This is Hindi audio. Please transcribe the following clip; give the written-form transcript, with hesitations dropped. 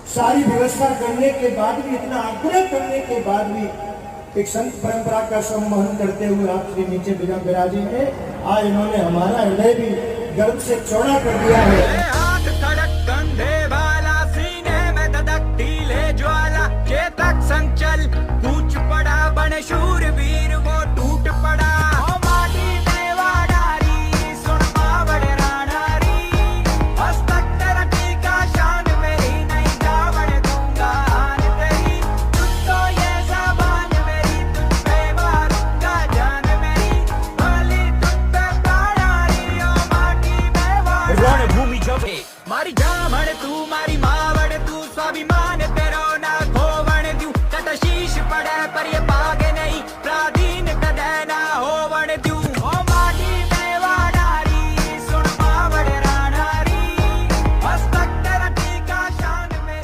सारी व्यवस्था करने के बाद भी, इतना आग्रह करने के बाद भी एक संत परंपरा का सम्मान करते हुए आप श्री नीचे विराजे हैं। आज इन्होंने हमारा हृदय भी गर्व से चौड़ा कर दिया है। हाथ खड़क कंधे वाला, सीने में धधकती ले ज्वाला, चेतक संचल कूच पड़ा, बन शूरवीर वो टूट पड़ा। ओ माटी देवा डारी, सुन बावड़ रानारी, हस्तक तेरा टीका शान मेरी, नहीं जावड़ दूंगा आन तेरी। तुझको ये ज़बान मेरी, तुझ पे मारूंगा जान मेरी, भली तुझ पे प्राणारी, ओ माटी में वाड़ा। रणभूमि जब मारी जामड़ तू, मारी मावड़ तू, स्वाभिमान